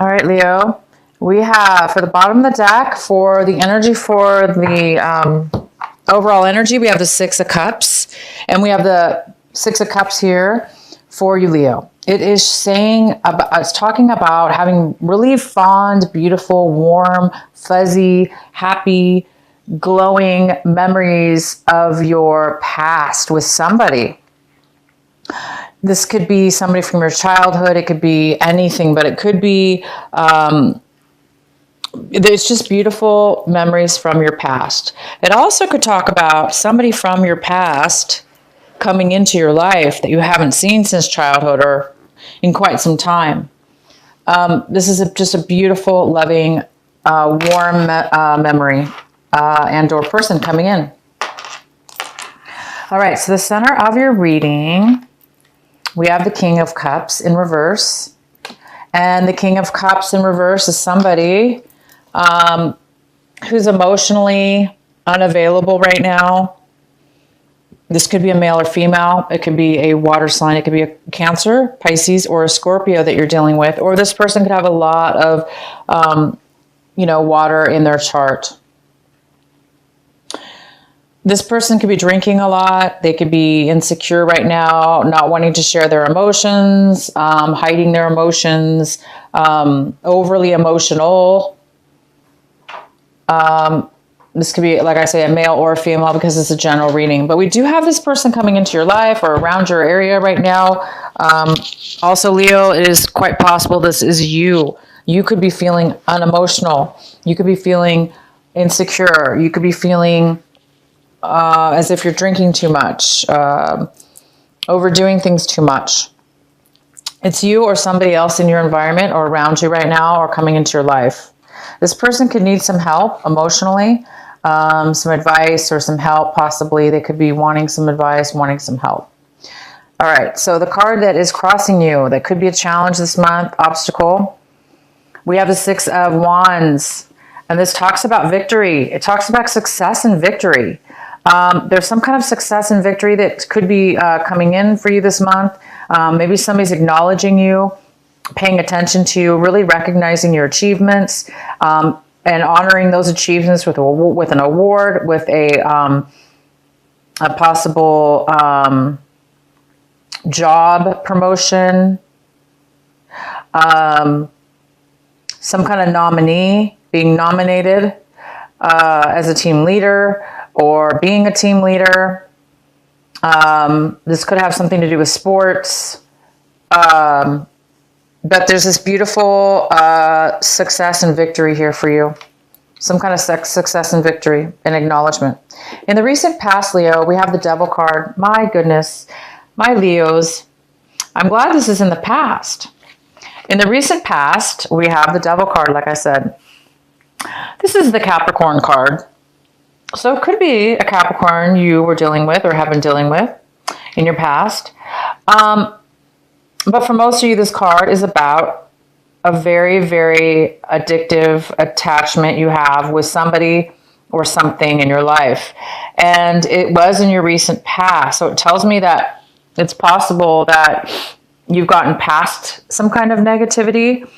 All right, Leo. We have for the bottom of the deck for the energy for the overall energy, we have the Six of Cups, and we have the Six of Cups here for you, Leo. It is saying about, it's talking about having really fond, beautiful, warm, fuzzy, happy, glowing memories of your past with somebody. This could be somebody from your childhood. It could be anything, but it could be, it's just beautiful memories from your past. It also could talk about somebody from your past coming into your life that you haven't seen since childhood or in quite some time. This is just a beautiful, loving, warm memory and or person coming in. All right, so the center of your reading, we have the King of Cups in reverse. And the King of Cups in reverse is somebody who's emotionally unavailable right now. This could be a male or female. It could be a water sign. It could be a Cancer, Pisces, or a Scorpio that you're dealing with. Or this person could have a lot of, water in their chart. This person could be drinking a lot. They could be insecure right now, not wanting to share their emotions, hiding their emotions, overly emotional. This could be, like I say, a male or a female because it's a general reading. But we do have this person coming into your life or around your area right now. Also, Leo, it is quite possible this is you. You could be feeling unemotional. You could be feeling insecure. You could be feeling as if you're drinking too much, overdoing things too much. It's you or somebody else in your environment or around you right now or coming into your life. This person could need some help emotionally, some advice or some help. Possibly they could be wanting some advice, wanting some help. All right, so the card that is crossing you, that could be a challenge this month, obstacle. We have the Six of Wands, and this talks about victory. It talks about success and victory. There's some kind of success and victory that could be coming in for you this month. Maybe somebody's acknowledging you, paying attention to you, really recognizing your achievements, and honoring those achievements with an award, with a possible job promotion, some kind of nominee, being nominated as a team leader, or being a team leader. This could have something to do with sports. But there's this beautiful success and victory here for you. Some kind of success and victory and acknowledgement. In the recent past, Leo, we have the Devil card. My goodness, my Leos. I'm glad this is in the past. In the recent past, we have the Devil card, like I said. This is the Capricorn card. So it could be a Capricorn you were dealing with or have been dealing with in your past. But for most of you, this card is about a very, very addictive attachment you have with somebody or something in your life. And it was in your recent past. So it tells me that it's possible that you've gotten past some kind of negativity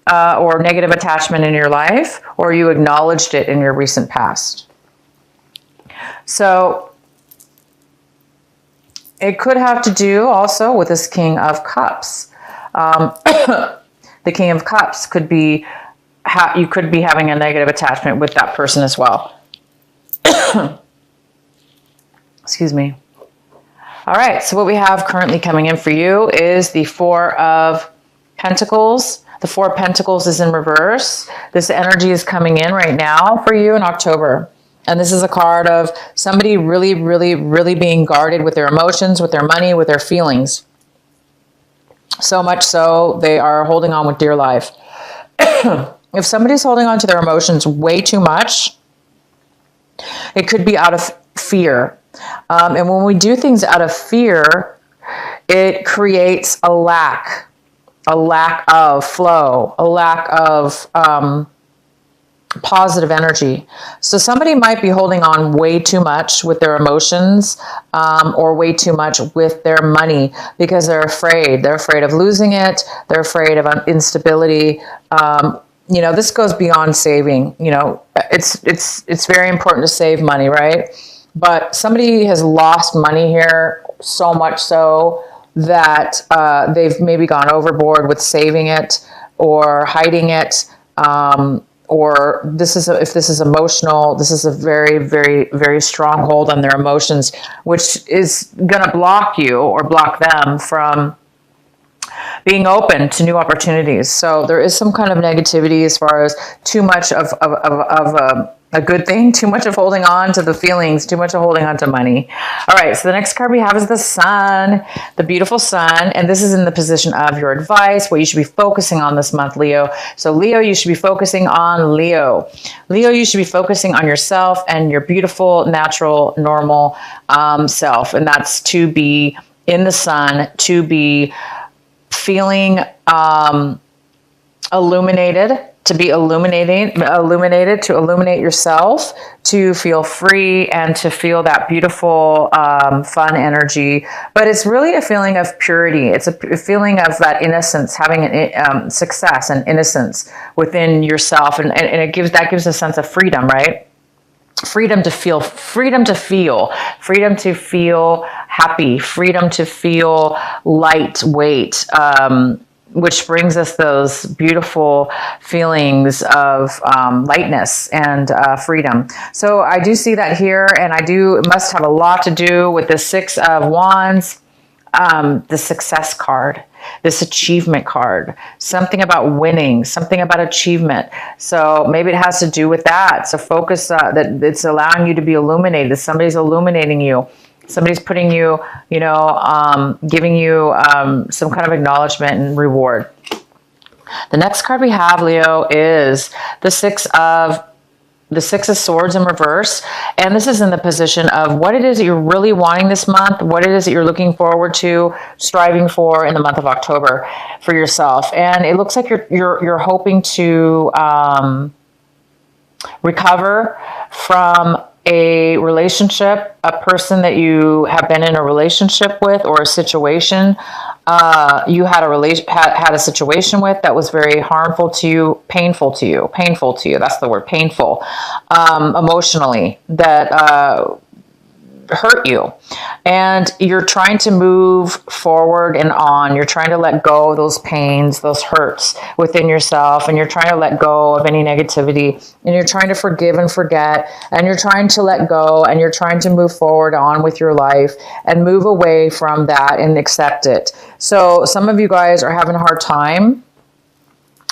or negative attachment in your life, or you acknowledged it in your recent past. So it could have to do also with this King of Cups. The King of Cups could be, you could be having a negative attachment with that person as well. Excuse me. All right, so what we have currently coming in for you is the Four of Pentacles. The Four of Pentacles is in reverse. This energy is coming in right now for you in October. And this is a card of somebody really, really, really being guarded with their emotions, with their money, with their feelings. So much so, they are holding on with dear life. If somebody's holding on to their emotions way too much, it could be out of fear. And when we do things out of fear, it creates a lack of flow, a lack of positive energy. So somebody might be holding on way too much with their emotions, or way too much with their money because they're afraid. They're afraid of losing it. They're afraid of instability. You know, this goes beyond saving. You know, it's very important to save money, right? But somebody has lost money here, so much so that they've maybe gone overboard with saving it or hiding it. Or if this is emotional, this is a very, very, very strong hold on their emotions, which is going to block you or block them from being open to new opportunities. So there is some kind of negativity as far as too much of a good thing, too much of holding on to the feelings, too much of holding on to money. All right, so the next card we have is the Sun, the beautiful Sun, and this is in the position of your advice, what you should be focusing on this month, Leo. So Leo, you should be focusing on Leo. Leo, you should be focusing on yourself and your beautiful, natural, normal self, and that's to be in the sun, to be feeling illuminated, to be illuminated, to illuminate yourself, to feel free and to feel that beautiful, fun energy. But it's really a feeling of purity. It's a feeling of that innocence, having an success and innocence within yourself. And it gives a sense of freedom, right? Freedom to feel happy, freedom to feel lightweight, which brings us those beautiful feelings of lightness and freedom. So I do see that here, and it must have a lot to do with the Six of Wands, the success card, this achievement card, something about winning, something about achievement. So maybe it has to do with that. So focus that it's allowing you to be illuminated. Somebody's illuminating you. Somebody's putting you, giving you some kind of acknowledgement and reward. The next card we have, Leo, is the Six of Swords in reverse. And this is in the position of what it is that you're really wanting this month, what it is that you're looking forward to, striving for in the month of October for yourself. And it looks like you're hoping to recover from a relationship, a person that you have been in a relationship with, or a situation you had a situation with that was very harmful to you, painful to you. That's the word, painful, emotionally, that hurt you, and you're trying to move forward and on. You're trying to let go of those pains, those hurts within yourself, and you're trying to let go of any negativity, and you're trying to forgive and forget, and you're trying to let go, and you're trying to move forward on with your life and move away from that and accept it. So some of you guys are having a hard time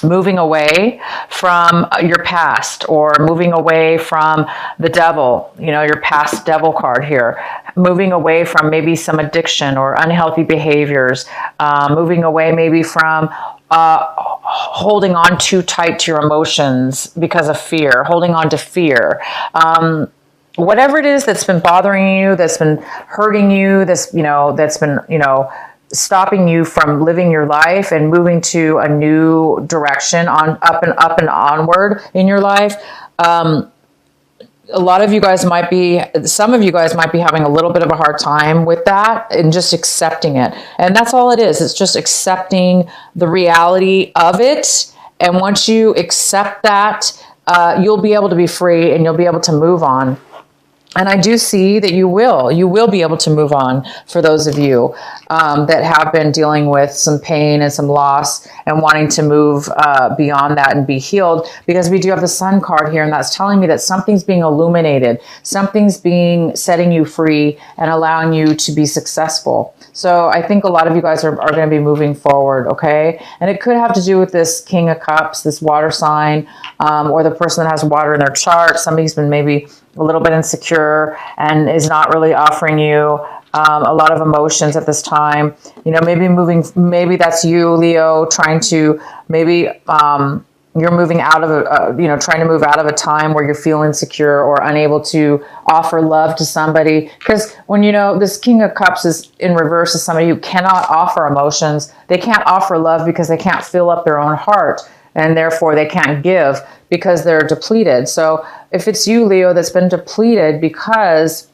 moving away from your past, or moving away from the devil, your past devil card here, moving away from maybe some addiction or unhealthy behaviors, moving away maybe from holding on too tight to your emotions because of fear, holding on to fear. Whatever it is that's been bothering you, that's been hurting you, that's been, stopping you from living your life and moving to a new direction, up and onward in your life. Some of you guys might be having a little bit of a hard time with that and just accepting it. And that's all it is. It's just accepting the reality of it. And once you accept that, you'll be able to be free and you'll be able to move on. And I do see that you will be able to move on, for those of you that have been dealing with some pain and some loss and wanting to move beyond that and be healed, because we do have the Sun card here, and that's telling me that something's being illuminated, something's setting you free and allowing you to be successful. So I think a lot of you guys are going to be moving forward, okay? And it could have to do with this King of Cups, this water sign, or the person that has water in their chart. Somebody's been maybe a little bit insecure and is not really offering you a lot of emotions at this time. Maybe that's you, Leo, trying to, maybe you're moving out of trying to move out of a time where you feel insecure or unable to offer love to somebody. Because when this King of Cups is in reverse, is somebody who cannot offer emotions. They can't offer love because they can't fill up their own heart. and therefore they can't give because they're depleted. So if it's you, Leo, that's been depleted because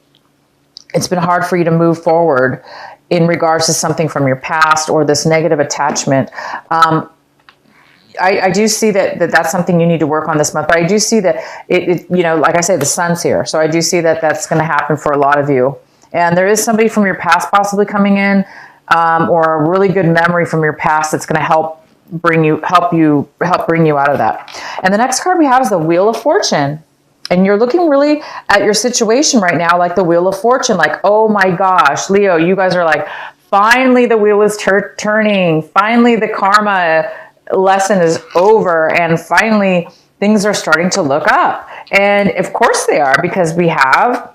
it's been hard for you to move forward in regards to something from your past or this negative attachment, I do see that's something you need to work on this month. But I do see that it like I said, the sun's here. So I do see that that's going to happen for a lot of you. And there is somebody from your past possibly coming in, or a really good memory from your past that's going to help bring you out of that. And the next card we have is the Wheel of Fortune. And you're looking really at your situation right now like the Wheel of Fortune, like, oh my gosh, Leo, you guys are like, finally the wheel is turning. Finally the karma lesson is over, and finally things are starting to look up. And of course they are, because we have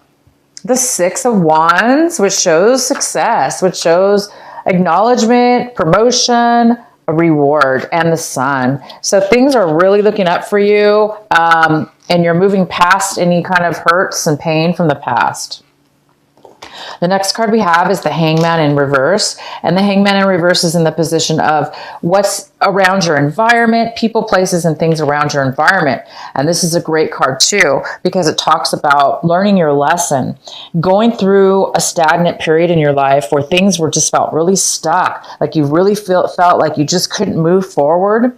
the Six of Wands, which shows success, which shows acknowledgement, promotion, a reward, and the Sun. So things are really looking up for you, and you're moving past any kind of hurts and pain from the past. The next card we have is the Hangman in reverse. And the Hangman in reverse is in the position of what's around your environment, people, places, and things around your environment. And this is a great card too, because it talks about learning your lesson, going through a stagnant period in your life where things were just felt really stuck, like you really felt like you just couldn't move forward.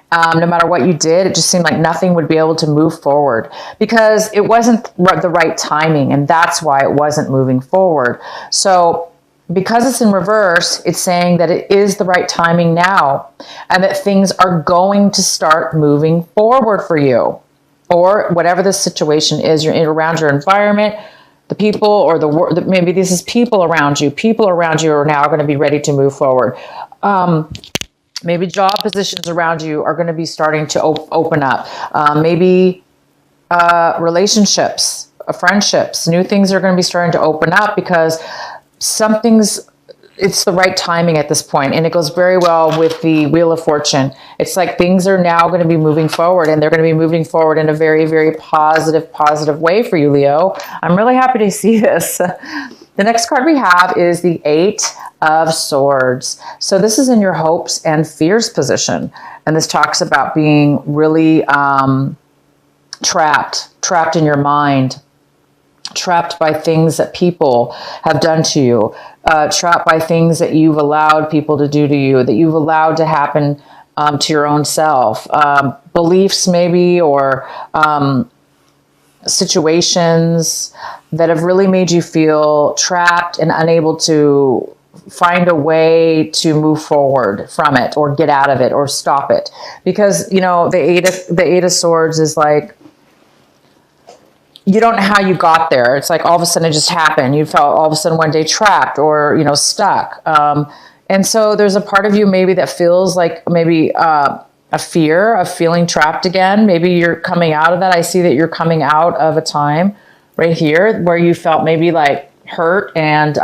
No matter what you did, it just seemed like nothing would be able to move forward because it wasn't the right timing, and that's why it wasn't moving forward. So because it's in reverse, it's saying that it is the right timing now, and that things are going to start moving forward for you, or whatever the situation is. You're around your environment, the people, or maybe this is people around you. People around you are now going to be ready to move forward. Maybe job positions around you are going to be starting to open up. Maybe relationships, friendships, new things are going to be starting to open up because it's the right timing at this point. And it goes very well with the Wheel of Fortune. It's like things are now going to be moving forward, and they're going to be moving forward in a very, very positive way for you, Leo. I'm really happy to see this. The next card we have is the Eight of Swords. So this is in your hopes and fears position. And this talks about being really trapped in your mind, trapped by things that people have done to you, trapped by things that you've allowed people to do to you, that you've allowed to happen to your own self, beliefs maybe, or situations that have really made you feel trapped and unable to find a way to move forward from it, or get out of it, or stop it. Because, the Eight of Swords is like, you don't know how you got there. It's like all of a sudden it just happened. You felt all of a sudden one day trapped or, stuck. And so there's a part of you maybe that feels like maybe a fear of feeling trapped again. Maybe you're coming out of that. I see that you're coming out of a time right here where you felt maybe like hurt and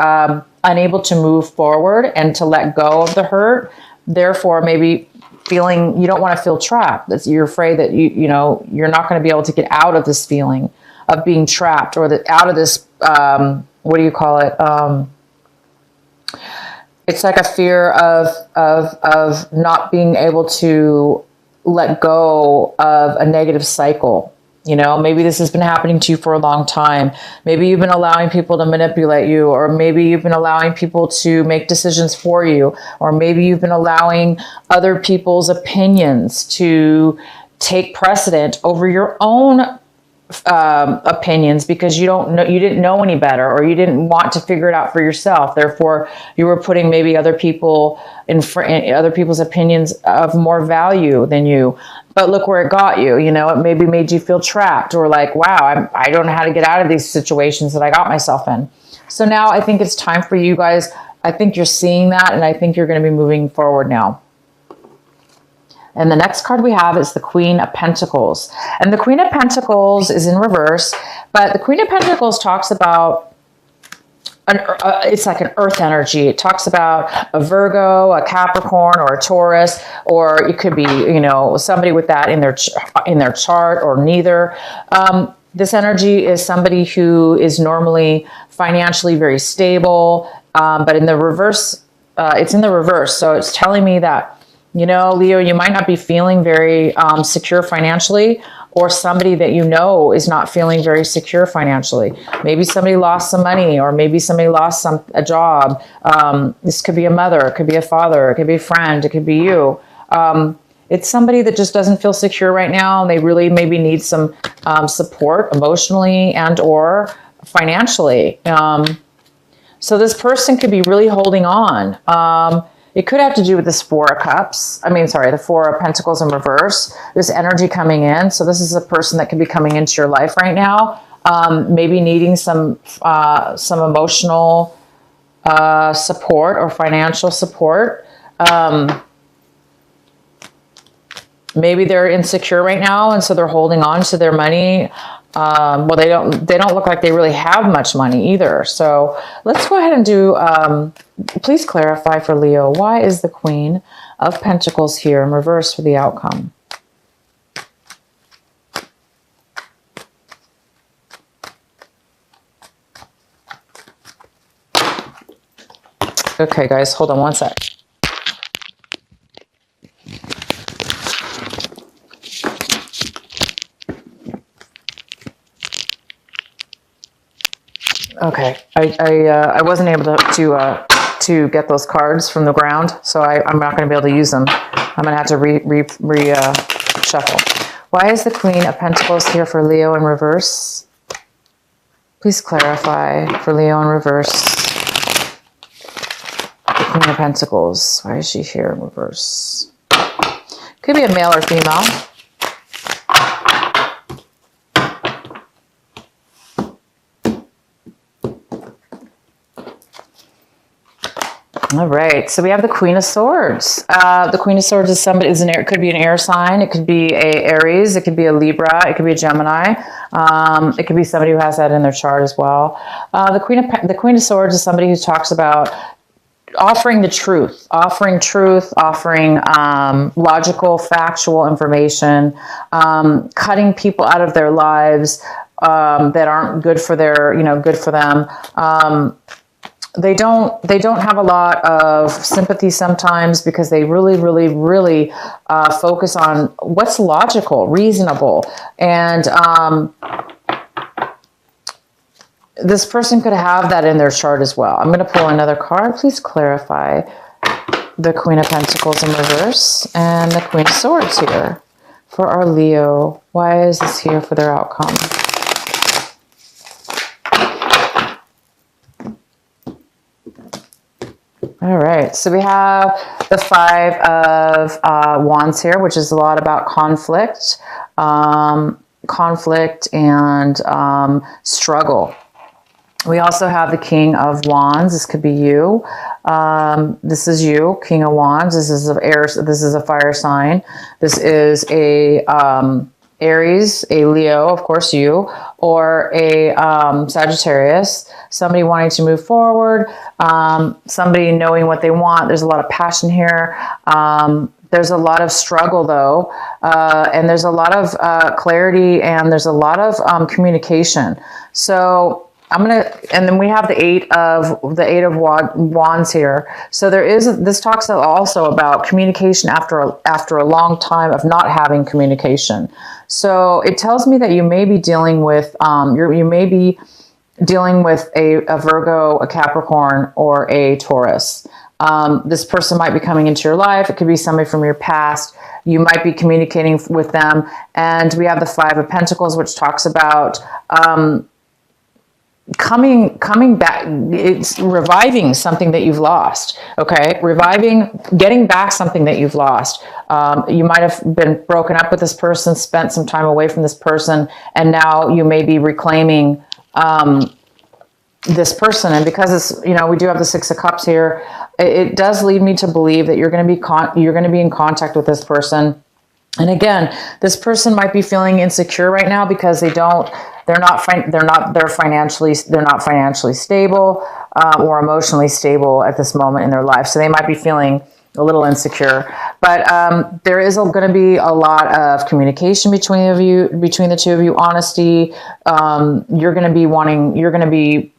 unable to move forward and to let go of the hurt. Therefore, maybe feeling you don't want to feel trapped. You're afraid that you're not going to be able to get out of this feeling of being trapped, or out of this, what do you call it? It's like a fear of not being able to let go of a negative cycle. Maybe this has been happening to you for a long time. Maybe you've been allowing people to manipulate you, or maybe you've been allowing people to make decisions for you, or maybe you've been allowing other people's opinions to take precedent over your own opinions because you didn't know any better, or you didn't want to figure it out for yourself. Therefore, you were putting maybe other people's opinions of more value than you. But look where it got you. It maybe made you feel trapped, or like, wow, I don't know how to get out of these situations that I got myself in. So now I think it's time for you guys. I think you're seeing that, and I think you're going to be moving forward now. And the next card we have is the Queen of Pentacles. And the Queen of Pentacles is in reverse, but the Queen of Pentacles talks about, it's like an earth energy. It talks about a Virgo, a Capricorn, or a Taurus, or it could be, somebody with that in their chart, or neither. This energy is somebody who is normally financially very stable, but in the reverse, it's in the reverse. So it's telling me that You know, Leo, you might not be feeling very secure financially, or somebody that you know is not feeling very secure financially. Maybe somebody lost some money, or maybe somebody lost a job. This could be a mother, it could be a father, it could be a friend, it could be you. It's somebody that just doesn't feel secure right now, and they really maybe need some support emotionally and or financially. So this person could be really holding on. It could have to do with this Four of Cups. The Four of Pentacles in reverse. This energy coming in. So this is a person that could be coming into your life right now. Maybe needing some emotional support or financial support. Maybe they're insecure right now, and so they're holding on to their money. Well, they don't look like they really have much money either. So let's go ahead and do, please clarify for Leo, why is the Queen of Pentacles here in reverse for the outcome? Okay, guys, hold on one sec. Okay, I wasn't able to get those cards from the ground, so I'm not going to be able to use them. I'm going to have to shuffle. Why is the Queen of Pentacles here for Leo in reverse? Please clarify for Leo in reverse. The Queen of Pentacles. Why is she here in reverse? Could be a male or female. All right, so we have the Queen of Swords. The Queen of Swords is somebody, it could be an air sign, it could be a Aries, it could be a Libra, it could be a Gemini. It could be somebody who has that in their chart as well. The Queen of Swords is somebody who talks about offering the truth, offering logical, factual information, cutting people out of their lives that aren't good for good for them. They don't have a lot of sympathy sometimes because they really focus on what's logical, reasonable. And this person could have that in their chart as well. I'm going to pull another card. Please clarify the Queen of Pentacles in reverse and the Queen of Swords here for our Leo. Why is this here for their outcome? All right, so we have the Five of Wands here, which is a lot about conflict, and struggle. We also have the King of Wands. This could be you. This is you, King of Wands. This is a fire sign. This is a Aries, a Leo, of course you, or a Sagittarius, somebody wanting to move forward, somebody knowing what they want. There's a lot of passion here. There's a lot of struggle though, and there's a lot of clarity, and there's a lot of communication. So and then we have the eight of wands here. So this talks also about communication after a long time of not having communication. So it tells me that you may be dealing with you may be dealing with a Virgo, a Capricorn, or a Taurus. This person might be coming into your life. It could be somebody from your past. You might be communicating with them. And we have the Five of Pentacles, which talks about coming back. It's reviving something that you've lost. Okay, getting back something that you've lost. You might have been broken up with this person, spent some time away from this person, and now you may be reclaiming this person. And because it's, we do have the Six of Cups here, it does lead me to believe that you're going to be in contact with this person. And again, this person might be feeling insecure right now because they're not financially stable or emotionally stable at this moment in their life. So they might be feeling a little insecure. But there is going to be a lot of communication between the two of you, honesty. You're going to be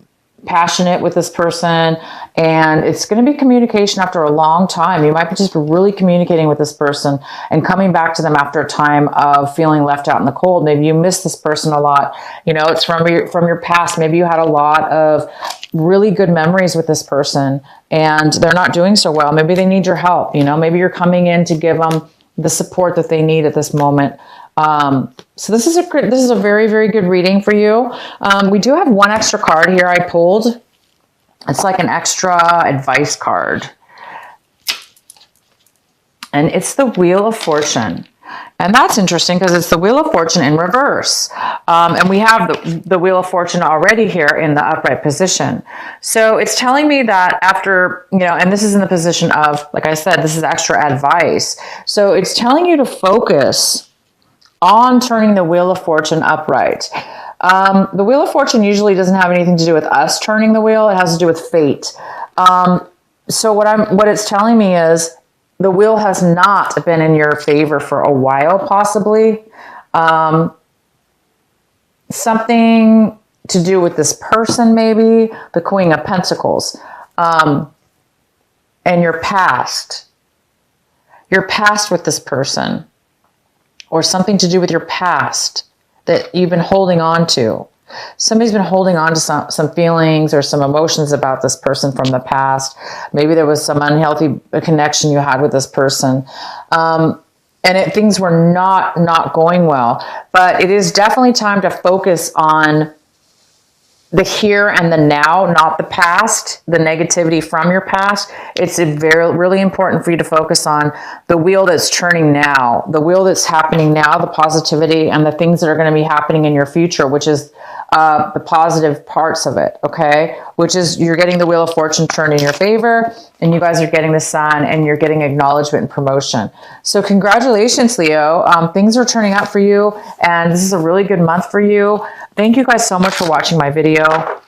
passionate with this person, and it's going to be communication after a long time. You might be just really communicating with this person and coming back to them after a time of feeling left out in the cold. Maybe you miss this person a lot. You know, it's from your past. Maybe you had a lot of really good memories with this person and they're not doing so well. Maybe they need your help. You know, maybe you're coming in to give them the support that they need at this moment. So this is a very, very good reading for you. We do have one extra card here I pulled. It's like an extra advice card. And it's the Wheel of Fortune. And that's interesting because it's the Wheel of Fortune in reverse. And we have the Wheel of Fortune already here in the upright position. So it's telling me that after, you know, and this is in the position of, like I said, this is extra advice. So it's telling you to focus on turning the Wheel of Fortune upright. The Wheel of Fortune usually doesn't have anything to do with us turning the wheel. It has to do with fate. So what it's telling me is the wheel has not been in your favor for a while, possibly. Something to do with this person, maybe the Queen of Pentacles, and your past with this person, or something to do with your past that you've been holding on to. Somebody's been holding on to some feelings or some emotions about this person from the past. Maybe there was some unhealthy connection you had with this person. Things were not going well. But it is definitely time to focus on the here and the now, not the past, the negativity from your past. It's really important for you to focus on the wheel that's turning now, the wheel that's happening now, the positivity and the things that are going to be happening in your future, which is the positive parts of it, okay? Which is you're getting the Wheel of Fortune turned in your favor, and you guys are getting the Sun, and you're getting acknowledgement and promotion. So congratulations, Leo. Things are turning out for you, and this is a really good month for you. Thank you guys so much for watching my video.